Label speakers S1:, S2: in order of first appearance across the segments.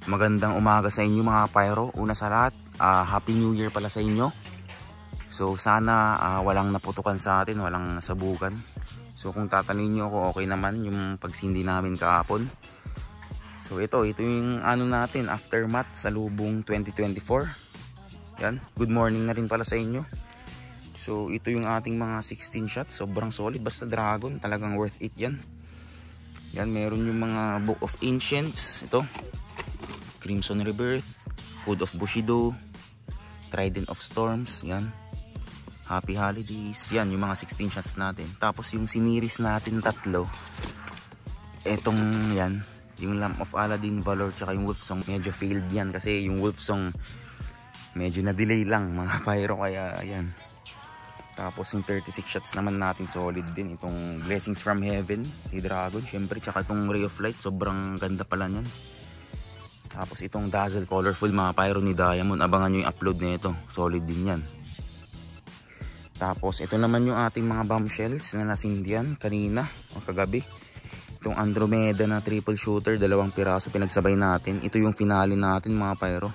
S1: Magandang umaga sa inyo mga pyro. Una sa lahat, Happy New Year pala sa inyo. So sana walang naputukan sa atin, walang nasabugan. So kung tatanungin nyo ako, okay naman yung pagsindi namin kahapon. So ito yung ano natin, aftermath sa lubong 2024. Yan, good morning na rin pala sa inyo. So ito yung ating mga 16 shots, sobrang solid. Basta dragon, talagang worth it yan. Yan, meron yung mga Book of Ancients, ito Crimson Rebirth, Code of Bushido, Trident of Storms, yan. Happy Holidays, yan yung mga 16 shots natin. Tapos yung siniris natin tatlo, etong yan, yung Lamp of Aladdin, Valor, tsaka yung Wolfsong, medyo failed yan kasi yung Wolfsong medyo na-delay lang mga pyro, kaya yan. Tapos yung 36 shots naman natin solid din. Itong Blessings from Heaven, si Dragon, syempre, tsaka itong Ray of Light, sobrang ganda pala nyan. Tapos itong Dazzle Colorful mga pyro ni Diamond, abangan nyo yung upload na ito, solid din yan. Tapos ito naman yung ating mga bombshells na nasindihan kanina o kagabi. Itong Andromeda na triple shooter, 2 piraso pinagsabay natin. Ito yung finale natin mga pyro.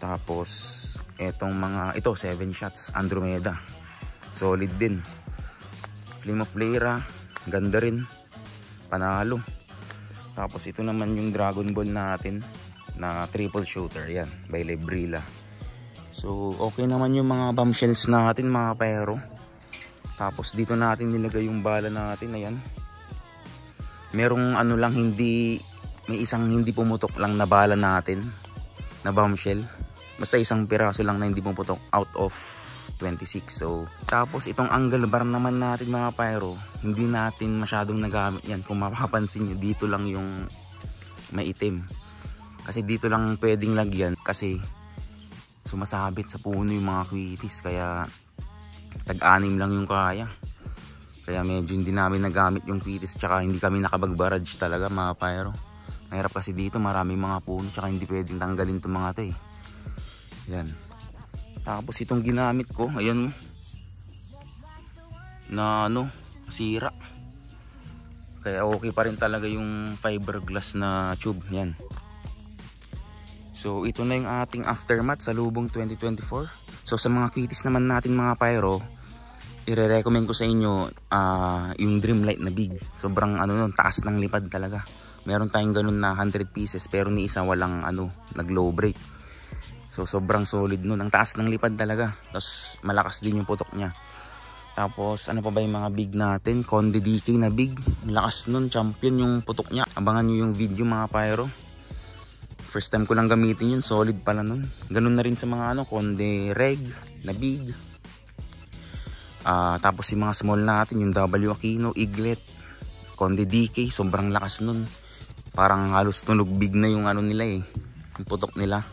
S1: Tapos itong mga, ito 7 shots Andromeda, solid din. Flame of Lyra, ganda rin, panalo. Tapos ito naman yung Dragon Ball natin na triple shooter, yan, by Lebrilla. So okay naman yung mga bombshells natin mga pyro. Tapos dito natin nilagay yung bala natin, ayan. Merong ano lang, hindi, may isang hindi pumutok lang na bala natin na bombshell. Basta isang piraso lang na hindi pumutok out of 26. So tapos itong angle bar naman natin mga pyro, hindi natin masyadong nagamit yan. Kung mapapansin nyo, dito lang yung may itim, kasi dito lang pwedeng lagyan kasi sumasabit sa puno yung mga kwitis, kaya tag-anim lang yung kaya. Kaya medyo hindi namin nagamit yung kwitis, tsaka hindi kami nakabag-barrage talaga mga pyro. Mahirap kasi dito, maraming mga puno, tsaka hindi pwedeng tanggalin itong mga ito eh. Yan. Tapos itong ginamit ko, ayan, na ano, sira. Kaya okay pa rin talaga yung fiberglass na tube, yan. So ito na yung ating aftermath sa lubong 2024. So sa mga kitties naman natin mga pyro, i-recommend ko sa inyo yung Dreamlight na big. Sobrang ano nun, taas ng lipad talaga. Meron tayong ganun na 100 pieces, pero ni isa walang ano, nag low break. So sobrang solid nun, ang taas ng lipad talaga. Tapos malakas din yung putok niya. Tapos ano pa ba yung mga big natin? Conde DK na big, malakas nun, champion yung putok niya. Abangan nyo yung video mga pyro. First time ko lang gamitin yun, solid pala nun. Ganun na rin sa mga ano, Conde Reg na big. Tapos yung mga small natin, yung W Aquino, Eaglet, Conde DK, sobrang lakas nun. Parang halos tunog big na yung ano nila eh, yung putok nila.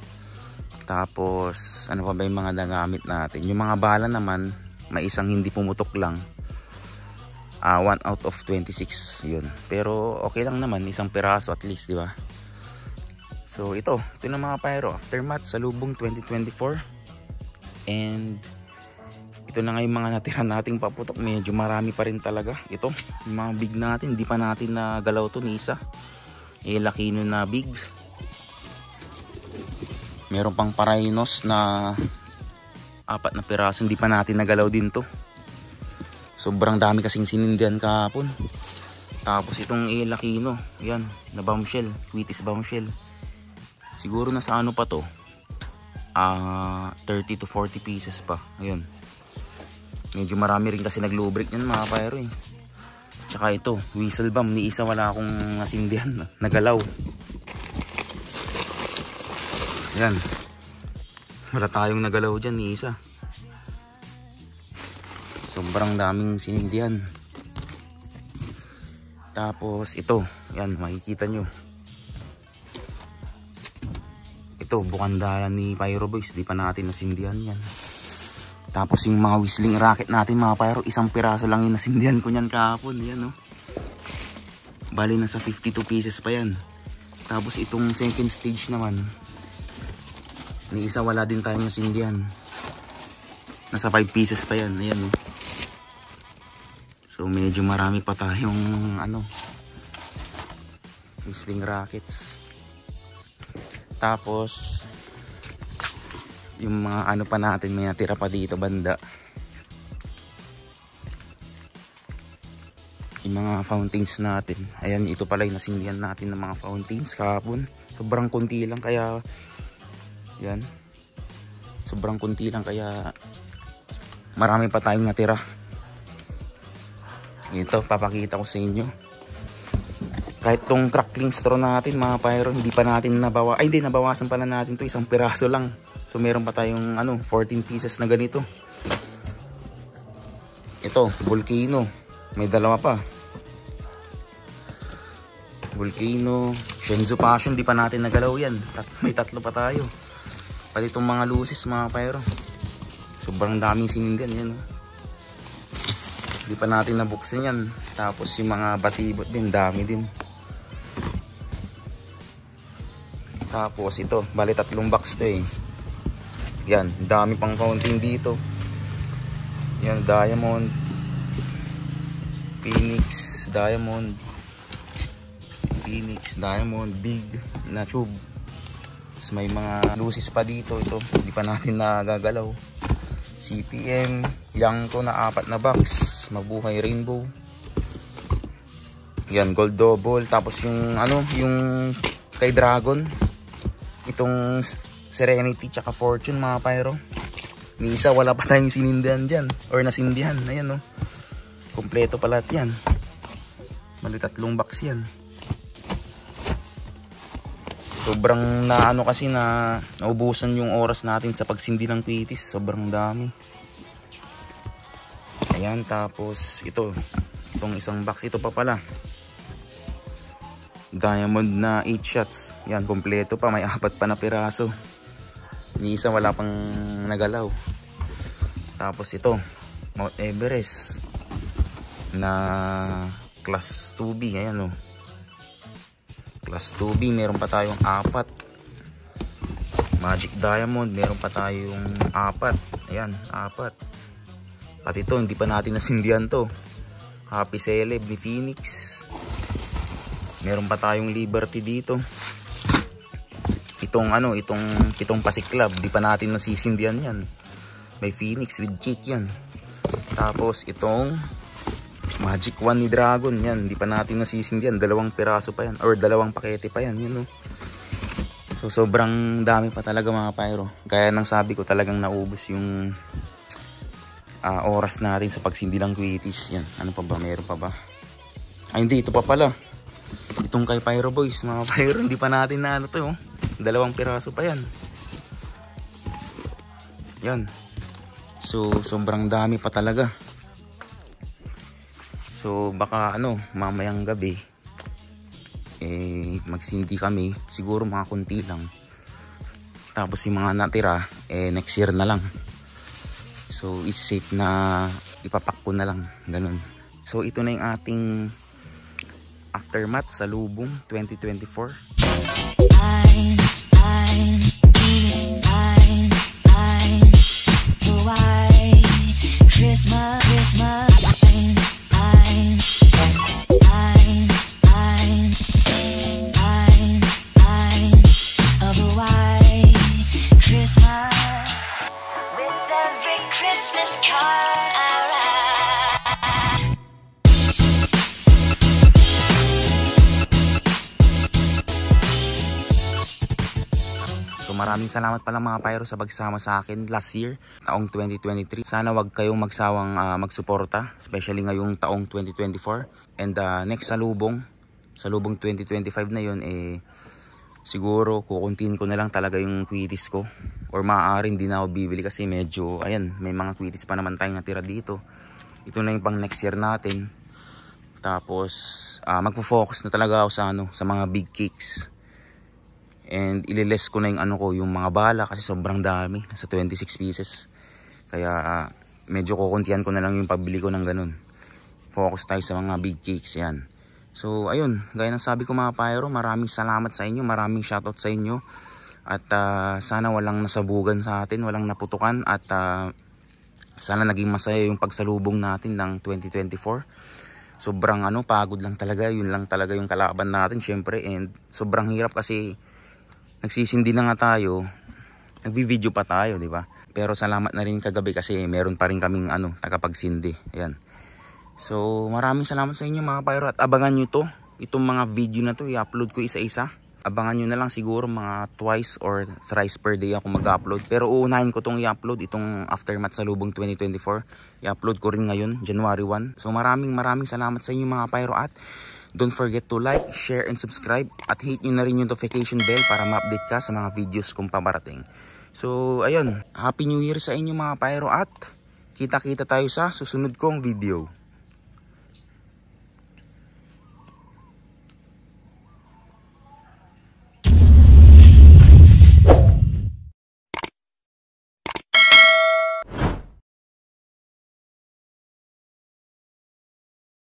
S1: Tapos ano pa ba yung mga nagamit natin? Yung mga bala naman, may isang hindi pumutok lang, 1 out of 26 yun. Pero okay lang naman, isang piraso at least, di ba? So ito na mga pyro, aftermath sa lubong 2024. And ito na nga yung mga natira nating paputok, medyo marami pa rin talaga. Ito yung mga big natin, hindi pa natin nagalaw to ni isa. Lakino na big. Meron pang Parainos na 4 na piraso, hindi pa natin nagalaw din to. Sobrang dami kasing sinindihan kahapon. Tapos itong Lakino, yan, na bombshell, Kwitis bombshell. Siguro nasa ano pa to, 30 to 40 pieces pa. Ayun, medyo marami rin kasi nag-low break yan mga pyro eh. Tsaka ito, whistle bomb, ni isa wala akong nasindihan, nagalaw. Yan, wala tayong nagalaw dyan ni isa. Sobrang daming sinindihan. Tapos ito, yan, makikita nyo. Ito, bukandalan ni Pyro Boys, di pa natin nasindihan yan. Tapos yung mga whistling racket natin mga pyro, isang piraso lang yung nasindihan ko nyan kahapon. Yan, no? Bali nasa 52 pieces pa yan. Tapos itong second stage naman, ni isa wala din tayong nasindihan. Nasa 5 pieces pa yan. Ayan, no? So medyo marami pa tayong ano, whistling rackets. Tapos yung mga ano pa natin, may natira pa dito banda. Yung mga fountains natin. Ayan, ito pala yung nasindihan natin ng mga fountains kahapon. Sobrang kunti lang kaya yan. Sobrang kunti lang kaya marami pa tayong natira. Ito, papakita ko sa inyo. Kahit tong crackling straw natin mga pyro, hindi pa natin hindi, nabawasan pala natin to, isang piraso lang. So meron pa tayong 14 pieces na ganito. Ito, volcano. May dalawa pa. Volcano, Shenzhou Passion, di pa natin nagalaw yan. May tatlo pa tayo. Pati itong mga lucis mga pyro. Sobrang daming sinindihan yan. Di pa natin nabuksan yan. Tapos yung mga batibot din, dami din. Tapos ito, bali 3 box to eh. Yan, dami pang counting dito. Yan, diamond, phoenix, diamond, phoenix, diamond, big na tube. Tapos may mga lucis pa dito. Ito, hindi pa natin nagagalaw. CPM, yang to na 4 na box. Mabuhay rainbow. Yan, gold double. Tapos yung yung kay dragon, itong Serenity tsaka Fortune mga pyro. Ni isa wala pa tayong sinindihan dyan, or nasindihan. Ayan kompleto pala yan. Mali 3 box yan. Sobrang kasi naubusan yung oras natin sa pagsindi ng quitis. Sobrang dami. Ayan, tapos itong isang box, ito pa pala. Diamond na 8 shots. Yan, kompleto pa. May 4 pa na piraso. Ni isa wala pang nagalaw. Tapos ito, Mount Everest na class 2B. Ayan class 2B, meron pa tayong 4. Magic Diamond, meron pa tayong 4. Ayan, 4. Pati ito, hindi pa natin nasindihan to. Happy Celeb ni Phoenix. Meron pa tayong Liberty dito. Itong Pasiklab, di pa natin nasisindihan yan. May Phoenix with cake yan. Tapos itong Magic 1 ni Dragon, yan, di pa natin nasisindihan. 2 piraso pa yan, or 2 pakete pa yan, So sobrang dami pa talaga mga pyro. Kaya nang sabi ko, talagang naubos yung oras natin sa pagsindi ng quitis. Yan, ano pa ba, meron pa ba? Ay hindi, ito pa pala. Itong kay Pyro Boys mga pyro, hindi pa natin na 2 piraso pa yan. Yan. So sobrang dami pa talaga. So baka mamayang gabi magsindi kami, siguro mga kunti lang. Tapos yung mga natira next year na lang. So is safe na ipapak ko na lang, ganun. So ito na yung ating aftermath sa Lubong 2024. Maraming salamat pala mga pyro sa pagsama sa akin last year, taong 2023. Sana wag kayong magsawang magsuporta, especially ngayong taong 2024. And next sa Lubong 2025 na yun, siguro kukuntiin ko na lang talaga yung quitis ko. Or maaaring di na ako bibili kasi medyo, ayan, may mga quitis pa naman tayong natira dito. Ito na yung pang next year natin. Tapos magpo-focus na talaga ako sa mga big cakes. And ililes ko na yung mga bala kasi sobrang dami, nasa 26 pieces. Kaya medyo kukuntihan ko na lang yung pabili ko ng ganun. Focus tayo sa mga big cakes yan. So ayun, gaya ng sabi ko mga pyro, maraming salamat sa inyo, maraming shoutout sa inyo. At sana walang nasabugan sa atin, walang naputukan. At sana naging masaya yung pagsalubong natin ng 2024. Sobrang pagod lang talaga, yun lang talaga yung kalaban natin syempre. And sobrang hirap kasi nagsisindi na nga tayo, nagvi-video pa tayo, di ba? Pero salamat na rin kagabi kasi meron pa rin kaming tagapagsindi. Ayan. So maraming salamat sa inyo mga pyro at abangan nyo to. Itong mga video na to i-upload ko isa-isa. Abangan nyo na lang siguro mga twice or thrice per day ako mag-upload. Pero uunahin ko tong i-upload, itong Aftermath Salubong 2024. I-upload ko rin ngayon, January 1. So maraming salamat sa inyo mga pyro at don't forget to like, share, and subscribe. At hit nyo na rin yung notification bell para ma-update ka sa mga videos kong paparating. So ayun, Happy New Year sa inyo mga pyro at kita-kita tayo sa susunod kong video.